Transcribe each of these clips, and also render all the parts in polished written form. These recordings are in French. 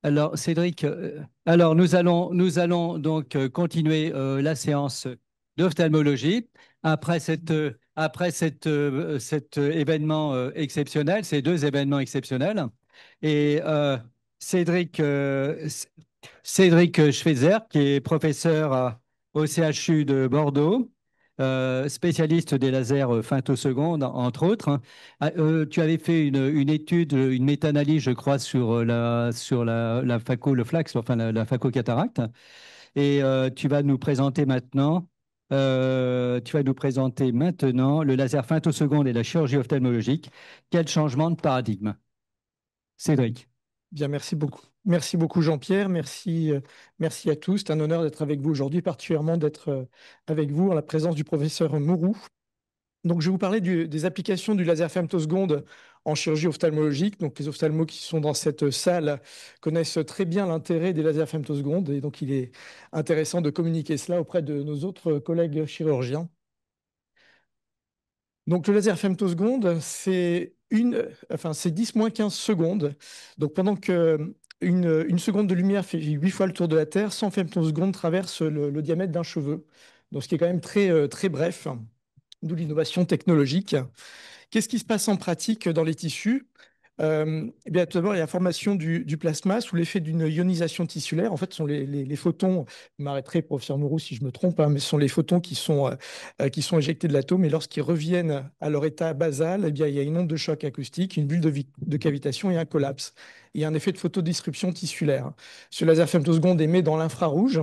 Alors, Cédric, nous allons donc continuer la séance d'ophtalmologie cet événement exceptionnel, ces deux événements exceptionnels. Et Cédric, Cédric Schweitzer, qui est professeur au CHU de Bordeaux, spécialiste des lasers femtosecondes, entre autres, hein. Tu avais fait une étude, une méta-analyse, je crois, la phaco, le flax, enfin la phaco-cataracte. Et tu vas nous présenter maintenant le laser femtoseconde et la chirurgie ophtalmologique. Quel changement de paradigme? Cédric. Bien, merci beaucoup. Merci beaucoup, Jean-Pierre. Merci, merci à tous. C'est un honneur d'être avec vous aujourd'hui, particulièrement d'être avec vous en la présence du professeur Mourou. Donc, je vais vous parler des applications du laser femtoseconde en chirurgie ophtalmologique. Donc, les ophtalmos qui sont dans cette salle connaissent très bien l'intérêt des lasers femtosecondes et donc il est intéressant de communiquer cela auprès de nos autres collègues chirurgiens. Donc, le laser femtoseconde, c'est 10-15 secondes. Donc, pendant que une seconde de lumière fait 8 fois le tour de la Terre, 100 femtosecondes traversent le diamètre d'un cheveu. Donc, ce qui est quand même très bref, d'où l'innovation technologique. Qu'est-ce qui se passe en pratique dans les tissus? Eh bien, tout d'abord, il y a la formation du plasma sous l'effet d'une ionisation tissulaire. En fait, ce sont les photons, vous m'arrêterez, professeur Mourou, si je me trompe, hein, mais ce sont les photons qui sont éjectés de l'atome et lorsqu'ils reviennent à leur état basal, eh bien, il y a une onde de choc acoustique, une bulle de cavitation et un collapse. Il y a un effet de photodisruption tissulaire. Ce laser femtoseconde émet dans l'infrarouge.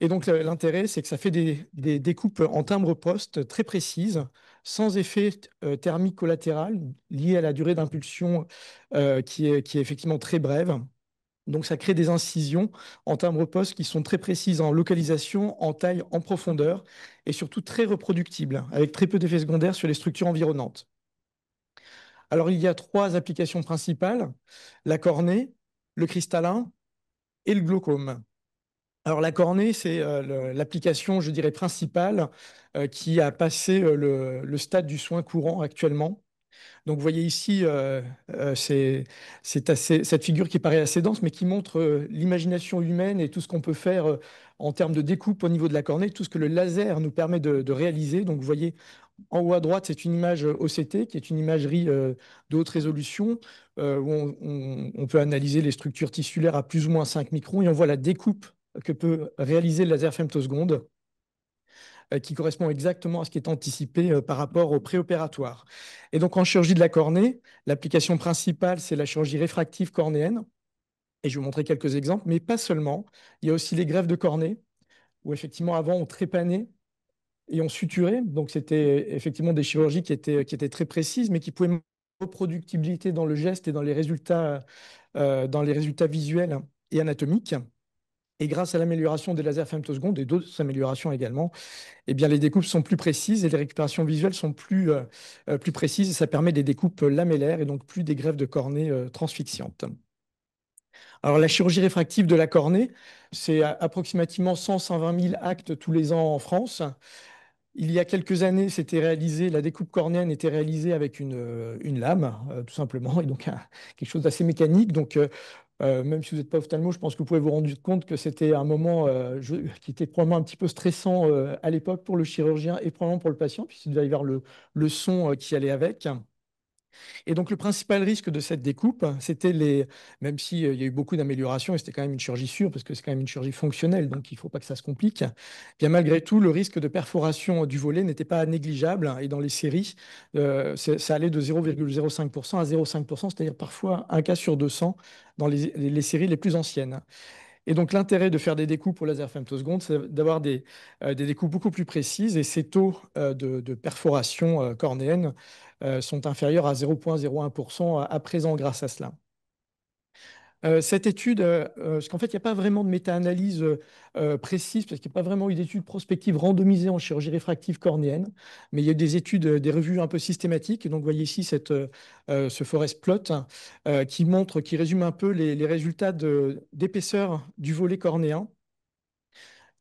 Et donc, l'intérêt, c'est que ça fait des découpes en timbre poste très précises, sans effet thermique collatéral lié à la durée d'impulsion qui est effectivement très brève. Donc, ça crée des incisions en timbre poste qui sont très précises en localisation, en taille, en profondeur et surtout très reproductibles, avec très peu d'effets secondaires sur les structures environnantes. Alors, il y a trois applications principales, la cornée, le cristallin et le glaucome. Alors, la cornée, c'est l'application, je dirais, principale qui a passé le stade du soin courant actuellement. Donc, vous voyez ici, cette figure qui paraît assez dense, mais qui montre l'imagination humaine et tout ce qu'on peut faire en termes de découpe au niveau de la cornée, tout ce que le laser nous permet de réaliser. Donc, vous voyez, en haut à droite, c'est une image OCT, qui est une imagerie de haute résolution, où on peut analyser les structures tissulaires à plus ou moins 5 microns, et on voit la découpe que peut réaliser le laser femtoseconde, qui correspond exactement à ce qui est anticipé par rapport au préopératoire. Et donc en chirurgie de la cornée, l'application principale, c'est la chirurgie réfractive cornéenne. Et je vais vous montrer quelques exemples, mais pas seulement. Il y a aussi les greffes de cornée, où effectivement avant on trépanait et on suturait. Donc c'était effectivement des chirurgies qui étaient très précises, mais qui pouvaient manquer de reproductibilité dans le geste et dans les résultats visuels et anatomiques. Et grâce à l'amélioration des lasers femtosecondes et d'autres améliorations également, eh bien, les découpes sont plus précises et les récupérations visuelles sont plus précises. Et ça permet des découpes lamellaires et donc plus des greffes de cornée transfixiantes. Alors, la chirurgie réfractive de la cornée, c'est approximativement 100-120 000 actes tous les ans en France. Il y a quelques années, la découpe cornéenne était réalisée avec une lame, tout simplement, et donc quelque chose d'assez mécanique. Donc, même si vous n'êtes pas ophtalmo, je pense que vous pouvez vous rendre compte que c'était un moment qui était probablement un petit peu stressant à l'époque pour le chirurgien et probablement pour le patient, puisqu'il devait y avoir le son qui allait avec. Et donc, le principal risque de cette découpe, même s'il y a eu beaucoup d'améliorations, et c'était quand même une chirurgie sûre, parce que c'est quand même une chirurgie fonctionnelle, donc il ne faut pas que ça se complique, bien malgré tout, le risque de perforation du volet n'était pas négligeable. Et dans les séries, ça allait de 0,05% à 0,5%, c'est-à-dire parfois un cas sur 200 dans les séries les plus anciennes. Et donc, l'intérêt de faire des découpes au laser femtoseconde, c'est d'avoir des découpes beaucoup plus précises. Et ces taux de perforation cornéenne sont inférieurs à 0,01% à présent grâce à cela. Cette étude, parce qu'en fait, il n'y a pas vraiment de méta-analyse précise, parce qu'il n'y a pas vraiment eu d'études prospectives randomisées en chirurgie réfractive cornéenne, mais il y a eu des études, des revues un peu systématiques. Et donc, vous voyez ici ce forest plot qui résume un peu les résultats d'épaisseur du volet cornéen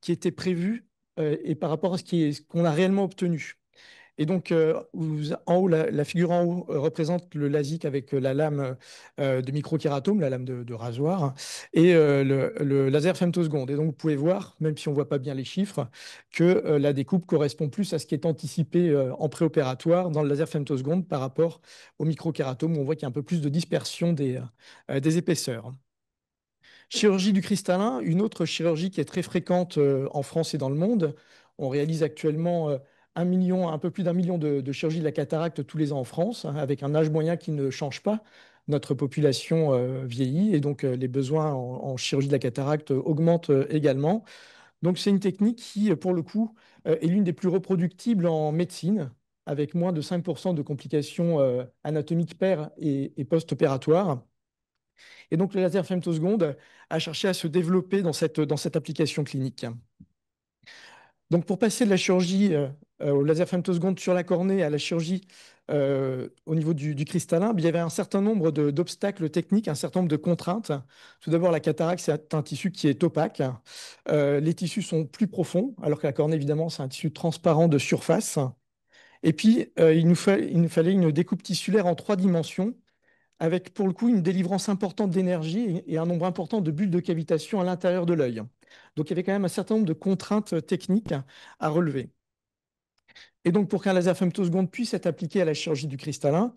qui était prévu et par rapport à ce qu'on a réellement obtenu. Et donc, en haut, la figure en haut représente le LASIK avec la lame de microkératome, la lame de rasoir, et le laser femtoseconde. Et donc, vous pouvez voir, même si on ne voit pas bien les chiffres, que la découpe correspond plus à ce qui est anticipé en préopératoire dans le laser femtoseconde par rapport au microkératome, où on voit qu'il y a un peu plus de dispersion des épaisseurs. Chirurgie du cristallin, une autre chirurgie qui est très fréquente en France et dans le monde. On réalise actuellement 1 million, un peu plus d'1 million de chirurgies de la cataracte tous les ans en France, hein, avec un âge moyen qui ne change pas. Notre population vieillit et donc les besoins en chirurgie de la cataracte augmentent également. Donc c'est une technique qui, pour le coup, est l'une des plus reproductibles en médecine, avec moins de 5% de complications anatomiques et post-opératoires. Et donc, le laser femtoseconde a cherché à se développer dans cette application clinique. Donc, pour passer de la chirurgie au laser femtoseconde sur la cornée à la chirurgie au niveau du cristallin, il y avait un certain nombre d'obstacles techniques, un certain nombre de contraintes. Tout d'abord, la cataracte, c'est un tissu qui est opaque. Les tissus sont plus profonds, alors que la cornée, évidemment, c'est un tissu transparent de surface. Et puis, il nous fallait une découpe tissulaire en 3 dimensions avec pour le coup une délivrance importante d'énergie et un nombre important de bulles de cavitation à l'intérieur de l'œil. Donc il y avait quand même un certain nombre de contraintes techniques à relever. Et donc pour qu'un laser femtoseconde puisse être appliqué à la chirurgie du cristallin,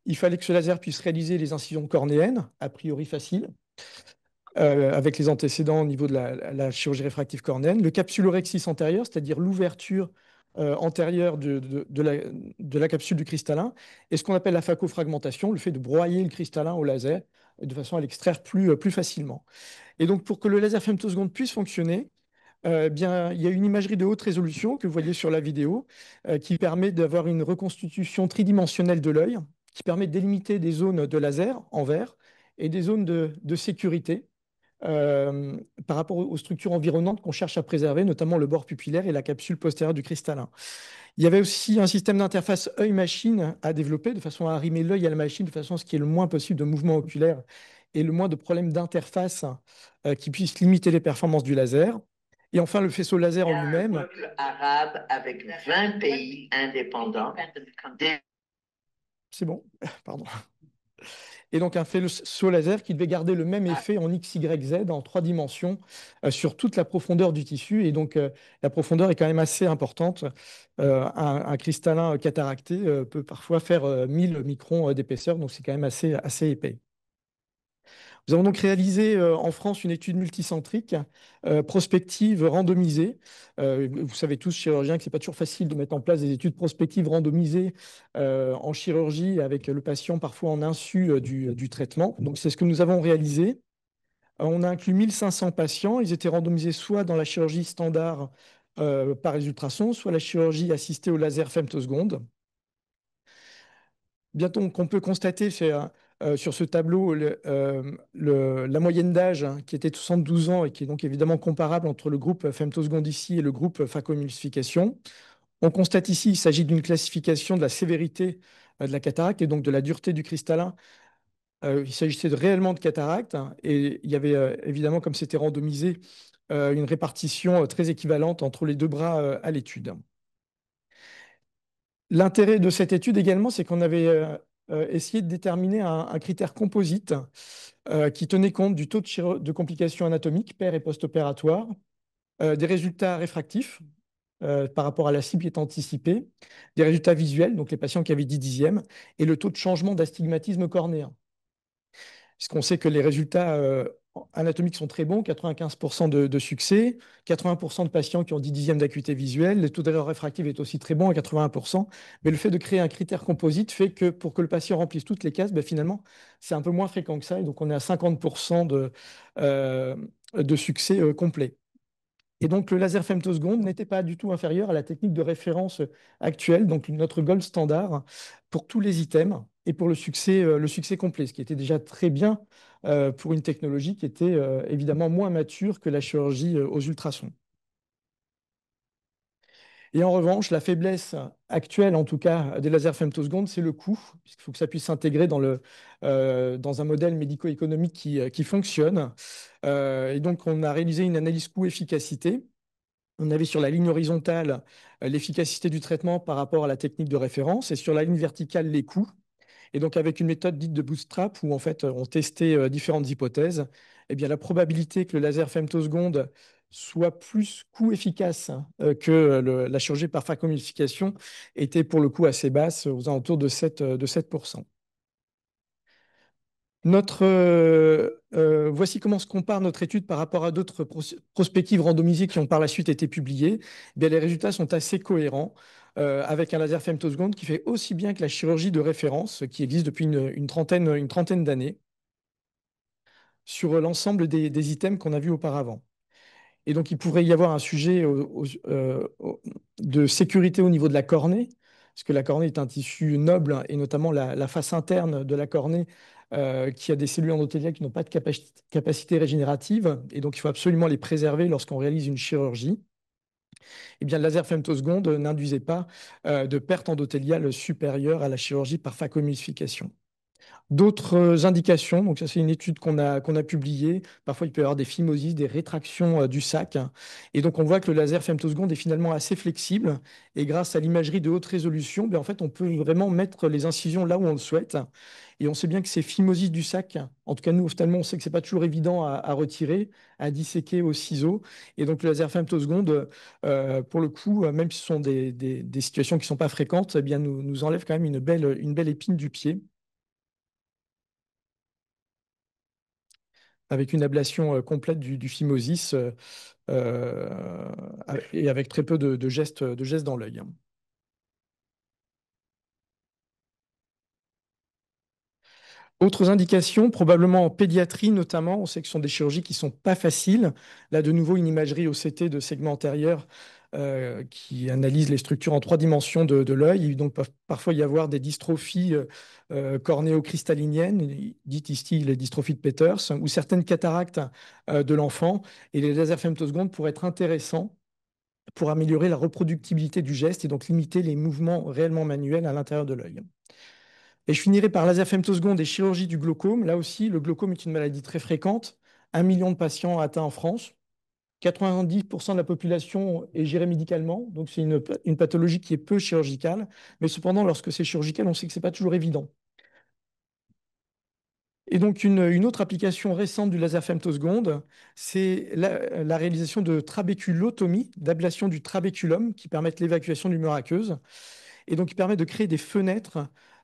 il fallait que ce laser puisse réaliser les incisions cornéennes, a priori faciles, avec les antécédents au niveau de la chirurgie réfractive cornéenne, le capsulorhexis antérieur, c'est-à-dire l'ouverture antérieure de la capsule du cristallin, et ce qu'on appelle la phacofragmentation, le fait de broyer le cristallin au laser de façon à l'extraire plus facilement. Et donc, pour que le laser femtoseconde puisse fonctionner, bien, il y a une imagerie de haute résolution que vous voyez sur la vidéo qui permet d'avoir une reconstitution tridimensionnelle de l'œil, qui permet de délimiter des zones de laser en vert et des zones de sécurité euh, par rapport aux structures environnantes qu'on cherche à préserver, notamment le bord pupillaire et la capsule postérieure du cristallin. Il y avait aussi un système d'interface œil-machine à développer de façon à arrimer l'œil à la machine de façon à ce qu'il y ait le moins possible de mouvement oculaire et le moins de problèmes d'interface qui puissent limiter les performances du laser. Et enfin, le faisceau laser en Un lui-même. peuple arabe avec 20 pays indépendants. C'est bon, pardon. Et donc un faisceau laser qui devait garder le même effet en X, Y, Z en 3 dimensions sur toute la profondeur du tissu. Et donc la profondeur est quand même assez importante. Un cristallin cataracté peut parfois faire 1000 microns d'épaisseur, donc c'est quand même assez épais. Nous avons donc réalisé en France une étude multicentrique, prospective, randomisée. Vous savez tous, chirurgiens, que ce n'est pas toujours facile de mettre en place des études prospectives randomisées en chirurgie avec le patient parfois en insu du traitement. Donc c'est ce que nous avons réalisé. On a inclus 1500 patients. Ils étaient randomisés soit dans la chirurgie standard par les ultrasons, soit la chirurgie assistée au laser femtoseconde. Bientôt, qu'on peut constater sur ce tableau la moyenne d'âge hein, qui était de 72 ans et qui est donc évidemment comparable entre le groupe femtoseconde ici et le groupe phacoemulsification. On constate ici qu'il s'agit d'une classification de la sévérité de la cataracte et donc de la dureté du cristallin. Il s'agissait réellement de cataracte hein, et il y avait évidemment, comme c'était randomisé, une répartition très équivalente entre les deux bras à l'étude. L'intérêt de cette étude également, c'est qu'on avait essayé de déterminer un critère composite qui tenait compte du taux de complications anatomiques, père et post-opératoire, des résultats réfractifs par rapport à la cible qui est anticipée, des résultats visuels, donc les patients qui avaient 10 dixièmes, et le taux de changement d'astigmatisme cornéen. Puisqu'on sait que les résultats anatomiques sont très bons, 95% de succès, 80% de patients qui ont 10 dixièmes d'acuité visuelle, le taux d'erreur réfractive est aussi très bon à 81%, mais le fait de créer un critère composite fait que pour que le patient remplisse toutes les cases, ben finalement, c'est un peu moins fréquent que ça, et donc on est à 50% de succès complet. Et donc, le laser femtoseconde n'était pas du tout inférieur à la technique de référence actuelle, donc notre gold standard pour tous les items et pour le succès complet, ce qui était déjà très bien pour une technologie qui était évidemment moins mature que la chirurgie aux ultrasons. Et en revanche, la faiblesse actuelle, en tout cas, des lasers femtosecondes, c'est le coût, puisqu'il faut que ça puisse s'intégrer dans un modèle médico-économique qui fonctionne. Et donc, on a réalisé une analyse coût-efficacité On avait sur la ligne horizontale l'efficacité du traitement par rapport à la technique de référence et sur la ligne verticale les coûts. Et donc avec une méthode dite de bootstrap où en fait on testait différentes hypothèses, eh bien la probabilité que le laser femtoseconde soit plus coût efficace que la chirurgie par phacoemulsification était pour le coup assez basse, aux alentours de 7%. Voici comment se compare notre étude par rapport à d'autres prospectives randomisées qui ont par la suite été publiées. Eh bien, les résultats sont assez cohérents avec un laser femtoseconde qui fait aussi bien que la chirurgie de référence qui existe depuis une trentaine d'années sur l'ensemble des items qu'on a vus auparavant. Et donc, il pourrait y avoir un sujet de sécurité au niveau de la cornée, parce que la cornée est un tissu noble, et notamment la face interne de la cornée, qui a des cellules endothéliales qui n'ont pas de capacité régénérative, et donc il faut absolument les préserver lorsqu'on réalise une chirurgie. Eh bien, le laser femtoseconde n'induisait pas de perte endothéliale supérieure à la chirurgie par phacoemulsification. D'autres indications, donc ça c'est une étude qu'on a publiée. Parfois il peut y avoir des phimosis, des rétractions du sac. Et donc on voit que le laser femtoseconde est finalement assez flexible. Et grâce à l'imagerie de haute résolution, ben, en fait on peut vraiment mettre les incisions là où on le souhaite. Et on sait bien que ces phimosis du sac, en tout cas nous ophtalmos, on sait que c'est pas toujours évident à retirer, à disséquer au ciseau. Et donc le laser femtoseconde, pour le coup, même si ce sont des situations qui ne sont pas fréquentes, eh bien nous enlève quand même une belle épine du pied, avec une ablation complète du phimosis euh, et avec très peu de gestes dans l'œil. Autres indications, probablement en pédiatrie notamment, on sait que ce sont des chirurgies qui ne sont pas faciles. Là, de nouveau, une imagerie OCT de segment antérieur qui analyse les structures en 3 dimensions de l'œil. Il donc parfois y avoir des dystrophies cornéocristalliniennes, dites ici les dystrophies de Peters, ou certaines cataractes de l'enfant. Et les lasers femtosecondes pourraient être intéressants pour améliorer la reproductibilité du geste et donc limiter les mouvements réellement manuels à l'intérieur de l'œil. Et je finirai par laser femtoseconde et chirurgie du glaucome. Là aussi, le glaucome est une maladie très fréquente. 1 million de patients atteints en France. 90% de la population est gérée médicalement. Donc, c'est une pathologie qui est peu chirurgicale. Mais cependant, lorsque c'est chirurgical, on sait que ce n'est pas toujours évident. Et donc, une autre application récente du laser femtoseconde, c'est la réalisation de trabéculotomie, d'ablation du trabéculum, qui permettent l'évacuation du l'humeur aqueuse. Et donc, il permet de créer des fenêtres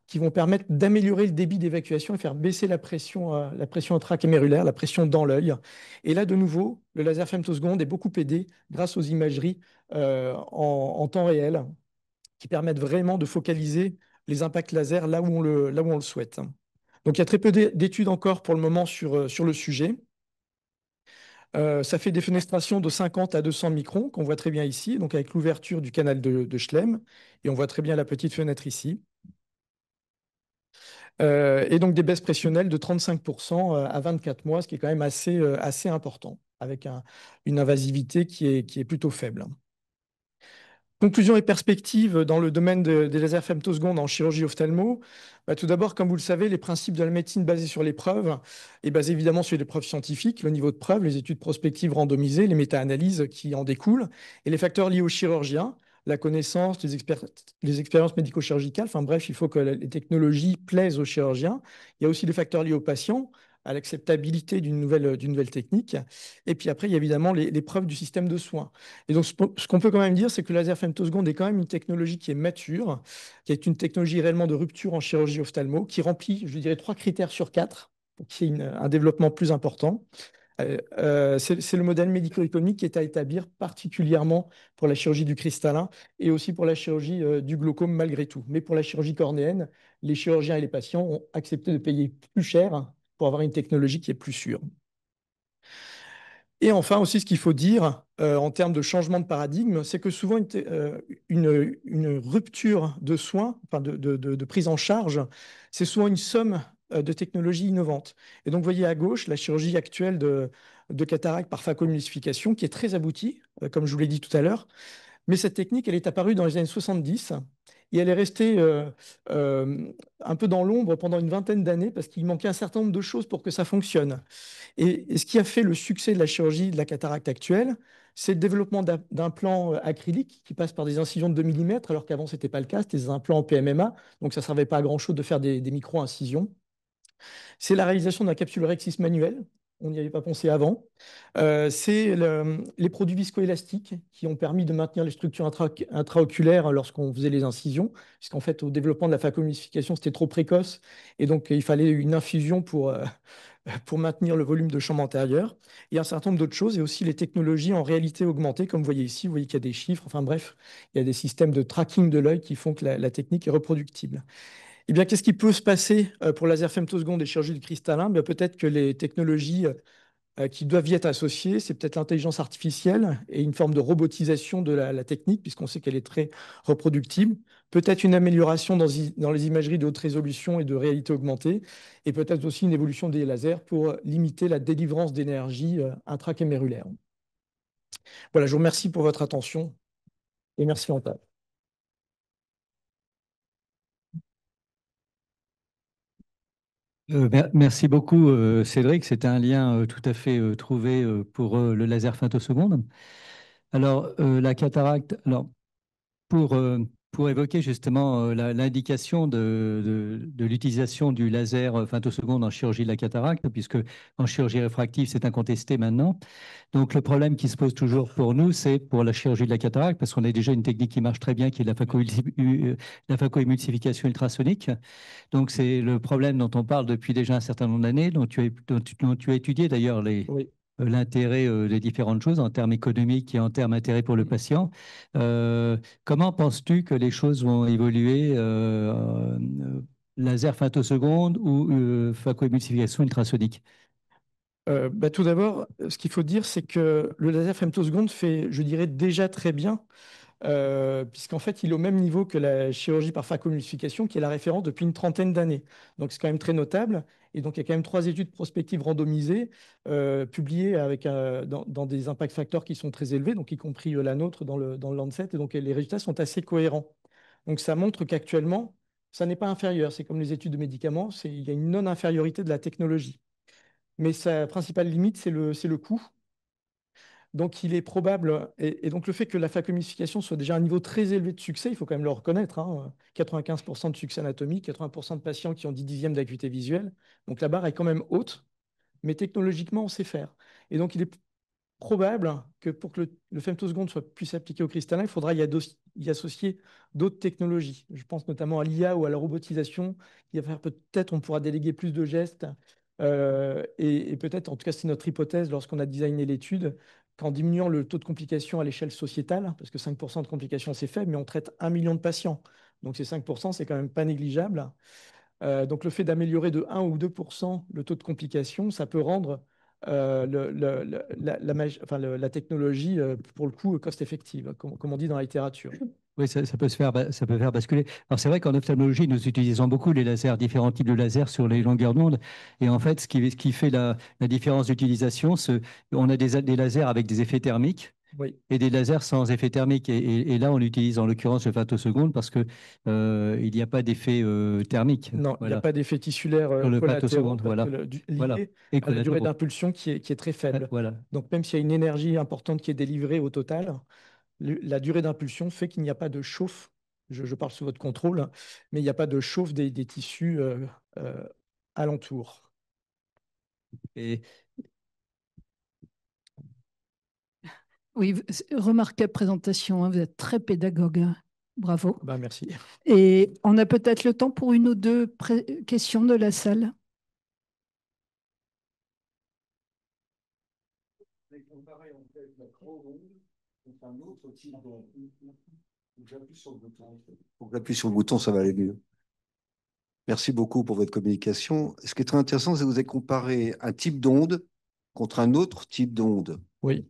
qui vont permettre d'améliorer le débit d'évacuation et faire baisser la pression intracamérulaire, la pression dans l'œil. Et là, de nouveau, le laser femtoseconde est beaucoup aidé grâce aux imageries en temps réel qui permettent vraiment de focaliser les impacts laser là où on le souhaite. Donc, il y a très peu d'études encore pour le moment sur le sujet. Ça fait des fenestrations de 50 à 200 microns qu'on voit très bien ici, donc avec l'ouverture du canal de Schlemm. Et on voit très bien la petite fenêtre ici. Et donc des baisses pressionnelles de 35% à 24 mois, ce qui est quand même assez important, avec une invasivité qui est plutôt faible. Conclusion et perspective dans le domaine des lasers femtosecondes en chirurgie ophtalmo. Bah, tout d'abord, comme vous le savez, les principes de la médecine basés sur les preuves et basés évidemment sur les preuves scientifiques, le niveau de preuve, les études prospectives randomisées, les méta-analyses qui en découlent, et les facteurs liés aux chirurgiens, la connaissance, les expériences médico-chirurgicales. Enfin bref, il faut que les technologies plaisent aux chirurgiens. Il y a aussi les facteurs liés aux patients, à l'acceptabilité d'une nouvelle technique. Et puis après, il y a évidemment les preuves du système de soins. Et donc, ce qu'on peut quand même dire, c'est que le laser femtoseconde est quand même une technologie qui est mature, qui est une technologie réellement de rupture en chirurgie ophtalmo, qui remplit, je dirais, 3 critères sur 4 pour qu'il y ait un développement plus important. C'est le modèle médico-économique qui est à établir, particulièrement pour la chirurgie du cristallin et aussi pour la chirurgie du glaucome malgré tout. Mais pour la chirurgie cornéenne, les chirurgiens et les patients ont accepté de payer plus cher pour avoir une technologie qui est plus sûre. Et enfin aussi, ce qu'il faut dire en termes de changement de paradigme, c'est que souvent une rupture de soins, enfin de prise en charge, c'est souvent une somme de technologies innovantes. Et donc, vous voyez à gauche la chirurgie actuelle de cataracte par phacoemulsification, qui est très aboutie, comme je vous l'ai dit tout à l'heure. Mais cette technique, elle est apparue dans les années 70. et elle est restée un peu dans l'ombre pendant une vingtaine d'années parce qu'il manquait un certain nombre de choses pour que ça fonctionne. Et ce qui a fait le succès de la chirurgie de la cataracte actuelle, c'est le développement d'implants acryliques qui passent par des incisions de 2 mm, alors qu'avant, ce n'était pas le cas, c'était des implants en PMMA, donc ça ne servait pas à grand-chose de faire des micro-incisions. C'est la réalisation d'un capsule Rexis manuel. On n'y avait pas pensé avant. C'est les produits viscoélastiques qui ont permis de maintenir les structures intraoculaires lorsqu'on faisait les incisions, puisqu'en fait, au développement de la phacoemulsification, c'était trop précoce, et donc il fallait une infusion pour maintenir le volume de chambre antérieure. Et un certain nombre d'autres choses, et aussi les technologies en réalité augmentée, comme vous voyez ici, vous voyez qu'il y a des chiffres, enfin bref, il y a des systèmes de tracking de l'œil qui font que la technique est reproductible. Eh bien, qu'est-ce qui peut se passer pour laser femtoseconde et chirurgie du cristallin? Bien, peut-être que les technologies qui doivent y être associées, c'est peut-être l'intelligence artificielle et une forme de robotisation de la technique, puisqu'on sait qu'elle est très reproductible. Peut-être une amélioration dans les imageries de haute résolution et de réalité augmentée, et peut-être aussi une évolution des lasers pour limiter la délivrance d'énergie intracamérulaire. Voilà, je vous remercie pour votre attention et merci Antoine. Merci beaucoup, Cédric. C'était un lien tout à fait trouvé pour le laser femtoseconde. Alors, la cataracte, alors, pour, euh, pour évoquer justement l'indication de l'utilisation du laser femtoseconde en chirurgie de la cataracte, puisque en chirurgie réfractive, c'est incontesté maintenant. Donc, le problème qui se pose toujours pour nous, c'est pour la chirurgie de la cataracte, parce qu'on a déjà une technique qui marche très bien, qui est la phacoémulsification ultrasonique. Donc, c'est le problème dont on parle depuis déjà un certain nombre d'années, dont tu as étudié d'ailleurs Oui. l'intérêt des différentes choses en termes économiques et en termes d'intérêt pour le patient. Comment penses-tu que les choses vont évoluer laser femtoseconde ou phacoémulsification ultrasonique? Tout d'abord, ce qu'il faut dire, c'est que le laser femtoseconde fait, je dirais, déjà très bien, puisqu'en fait, il est au même niveau que la chirurgie par phacoemulsification, qui est la référence depuis une trentaine d'années. Donc, c'est quand même très notable. Et donc, il y a quand même 3 études prospectives randomisées, publiées dans des impact factors qui sont très élevés, donc y compris la nôtre dans le Lancet. Et donc, les résultats sont assez cohérents. Donc, ça montre qu'actuellement, ça n'est pas inférieur. C'est comme les études de médicaments, il y a une non-infériorité de la technologie. Mais sa principale limite, c'est le coût. Donc, il est probable, et donc le fait que la phacoémulsification soit déjà à un niveau très élevé de succès, il faut quand même le reconnaître, hein, 95% de succès anatomique, 80% de patients qui ont 10 dixièmes d'acuité visuelle. Donc, la barre est quand même haute, mais technologiquement, on sait faire. Et donc, il est probable que pour que le femtoseconde puisse s'appliquer au cristallin, il faudra y associer d'autres technologies. Je pense notamment à l'IA ou à la robotisation. Il va faire peut-être on pourra déléguer plus de gestes. Et peut-être, en tout cas, c'est notre hypothèse lorsqu'on a designé l'étude, qu'en diminuant le taux de complications à l'échelle sociétale, parce que 5% de complications, c'est faible, mais on traite 1 million de patients. Donc ces 5%, c'est quand même pas négligeable. Donc le fait d'améliorer de 1 ou 2% le taux de complications, ça peut rendre la technologie, pour le coup, cost-effective, comme on dit dans la littérature. Oui, ça peut se faire, ça peut faire basculer. Alors, c'est vrai qu'en ophtalmologie, nous utilisons beaucoup les lasers, différents types de lasers sur les longueurs d'onde. Et en fait, ce qui fait la différence d'utilisation, on a des lasers avec des effets thermiques Oui. et des lasers sans effet thermique. Et là, on utilise en l'occurrence le femtoseconde parce que il n'y a pas d'effet thermique. Non, il n'y a Voilà. pas d'effets tissulaires Sur le collatéraux femtoseconde, parce que voilà. Voilà. liés Et à la durée collatéraux. d'impulsion qui est très faible. Voilà. Donc même s'il y a une énergie importante qui est délivrée au total, la durée d'impulsion fait qu'il n'y a pas de chauffe. Je parle sous votre contrôle, hein, mais il n'y a pas de chauffe des tissus euh, alentour. Et Oui, remarquable présentation, hein, vous êtes très pédagogue, hein. Bravo. Ben, merci. Et on a peut-être le temps pour une ou deux questions de la salle. Faut que j'appuie sur le bouton, ça va aller mieux. Merci beaucoup pour votre communication. Ce qui est très intéressant, c'est que vous avez comparé un type d'onde contre un autre type d'onde. Oui,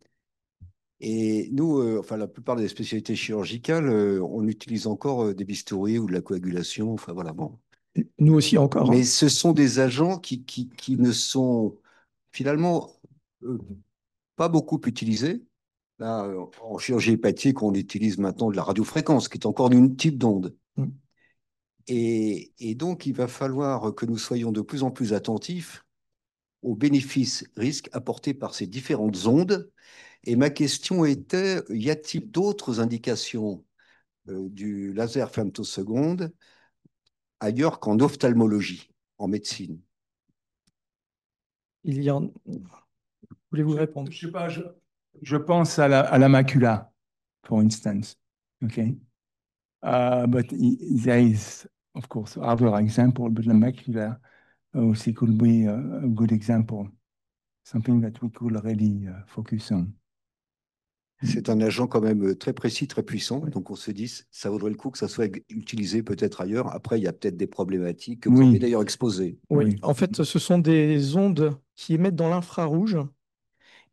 Et nous, enfin, la plupart des spécialités chirurgicales, on utilise encore des bistouris ou de la coagulation. Enfin, voilà, bon. nous aussi encore, Mais hein. ce sont des agents qui ne sont finalement pas beaucoup utilisés Là, en chirurgie hépatique, on utilise maintenant de la radiofréquence, qui est encore d'un type d'onde. Mm. Et donc, il va falloir que nous soyons de plus en plus attentifs aux bénéfices-risques apportés par ces différentes ondes. Et ma question était, y a-t-il d'autres indications du laser femtoseconde ailleurs qu'en ophtalmologie, en médecine? Il y en... Voulez-vous répondre? Je sais pas, je pense à la macula, for instance. Okay. But there is, of course, other example, but the macula also could be a good example, something that we could really focus on. C'est un agent quand même très précis, très puissant. Donc on se dit, ça vaudrait le coup que ça soit utilisé peut-être ailleurs. Après, il y a peut-être des problématiques que vous avez d'ailleurs exposées. Oui, en fait, ce sont des ondes qui émettent dans l'infrarouge.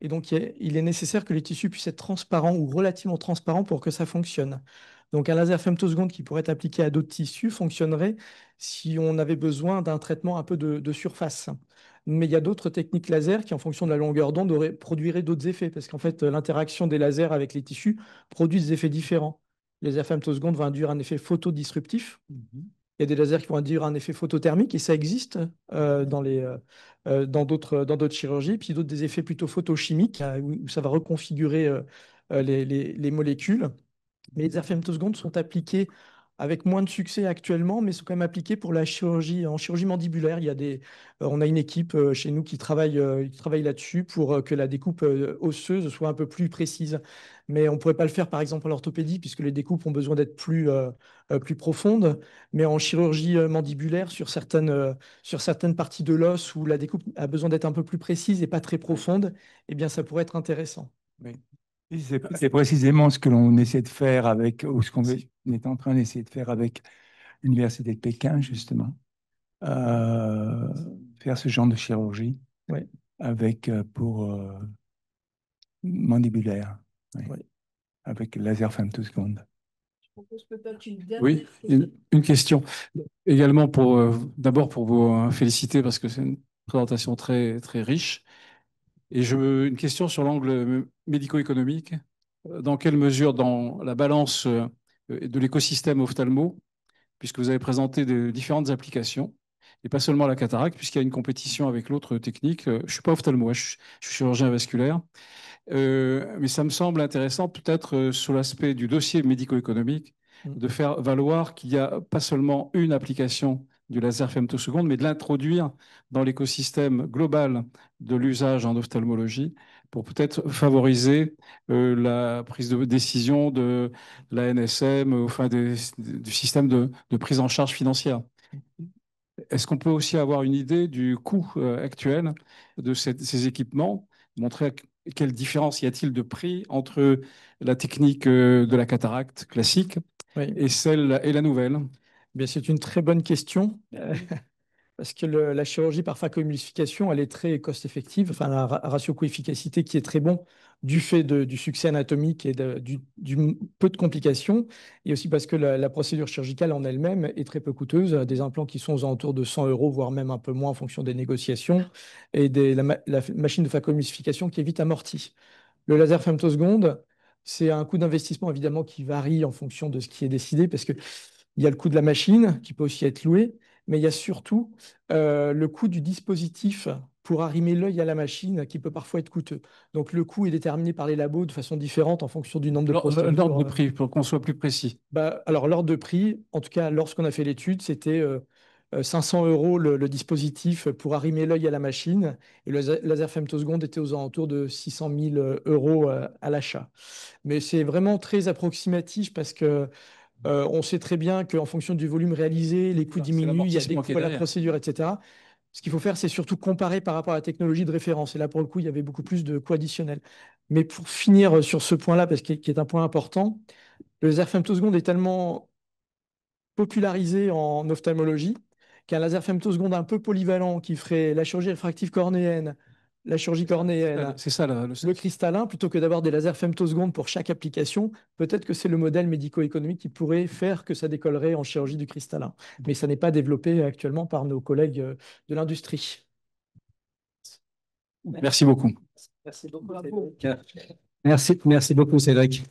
Et donc, il est nécessaire que les tissus puissent être transparents ou relativement transparents pour que ça fonctionne. Donc, un laser femtoseconde qui pourrait être appliqué à d'autres tissus fonctionnerait si on avait besoin d'un traitement un peu de surface. Mais il y a d'autres techniques laser qui, en fonction de la longueur d'onde, produiraient d'autres effets, parce qu'en fait, l'interaction des lasers avec les tissus produit des effets différents. Les lasers femtoseconde vont induire un effet photodisruptif. Il y a des lasers qui vont induire un effet photothermique, et ça existe dans d'autres chirurgies, puis d'autres des effets plutôt photochimiques, où ça va reconfigurer les molécules. Mais les lasers femtosecondes sont appliqués avec moins de succès actuellement, mais sont quand même appliqués pour la chirurgie, en chirurgie mandibulaire. On a une équipe chez nous qui travaille là-dessus pour que la découpe osseuse soit un peu plus précise. Mais on ne pourrait pas le faire, par exemple, en orthopédie, puisque les découpes ont besoin d'être plus profondes. Mais en chirurgie mandibulaire, sur certaines parties de l'os où la découpe a besoin d'être un peu plus précise et pas très profonde, eh bien, ça pourrait être intéressant. Oui. C'est précisément ce que l'on essaie de faire avec, ou ce qu'on est en train d'essayer de faire avec l'Université de Pékin, justement. Faire ce genre de chirurgie avec pour mandibulaire, avec laser femtoseconde. Oui, une question. Également d'abord pour vous féliciter parce que c'est une présentation très, très riche. Et une question sur l'angle médico-économique. Dans quelle mesure, dans la balance de l'écosystème ophtalmo, puisque vous avez présenté de différentes applications, et pas seulement la cataracte, puisqu'il y a une compétition avec l'autre technique. Je ne suis pas ophtalmo, je suis chirurgien vasculaire. Mais ça me semble intéressant, peut-être sur l'aspect du dossier médico-économique, de faire valoir qu'il n'y a pas seulement une application du laser femtoseconde, mais de l'introduire dans l'écosystème global de l'usage en ophtalmologie pour peut-être favoriser la prise de décision de la NSM, enfin du système de prise en charge financière. Est-ce qu'on peut aussi avoir une idée du coût actuel de ces équipements, montrer quelle différence y a-t-il de prix entre la technique de la cataracte classique et la nouvelle? C'est une très bonne question. Parce que la chirurgie par phacoemulsification, elle est très cost-effective, enfin la ratio coût-efficacité qui est très bon du fait du succès anatomique et du peu de complications, et aussi parce que la procédure chirurgicale en elle-même est très peu coûteuse, des implants qui sont aux alentours de 100 €, voire même un peu moins en fonction des négociations, et la machine de phacoemulsification qui est vite amortie. Le laser femtoseconde, c'est un coût d'investissement évidemment qui varie en fonction de ce qui est décidé, parce qu'il y a le coût de la machine qui peut aussi être loué, mais il y a surtout le coût du dispositif pour arrimer l'œil à la machine qui peut parfois être coûteux. Donc le coût est déterminé par les labos de façon différente en fonction du nombre de procédures. L'ordre de prix, pour qu'on soit plus précis. Alors l'ordre de prix, en tout cas lorsqu'on a fait l'étude, c'était 500 € le dispositif pour arrimer l'œil à la machine, et le laser femtoseconde était aux alentours de 600 000 € à l'achat. Mais c'est vraiment très approximatif parce que on sait très bien qu'en fonction du volume réalisé, les coûts diminuent, il y a des coûts à la procédure, etc. Ce qu'il faut faire, c'est surtout comparer par rapport à la technologie de référence. Et là, pour le coup, il y avait beaucoup plus de coûts additionnels. Mais pour finir sur ce point-là, parce qu'il est un point important, le laser femtoseconde est tellement popularisé en ophtalmologie qu'un laser femtoseconde un peu polyvalent qui ferait la chirurgie réfractive cornéenne, la chirurgie cornéenne, c'est ça, le cristallin, plutôt que d'avoir des lasers femtosecondes pour chaque application, peut-être que c'est le modèle médico-économique qui pourrait faire que ça décollerait en chirurgie du cristallin. Mais ça n'est pas développé actuellement par nos collègues de l'industrie. Merci beaucoup. Merci beaucoup. Merci beaucoup, Cédric.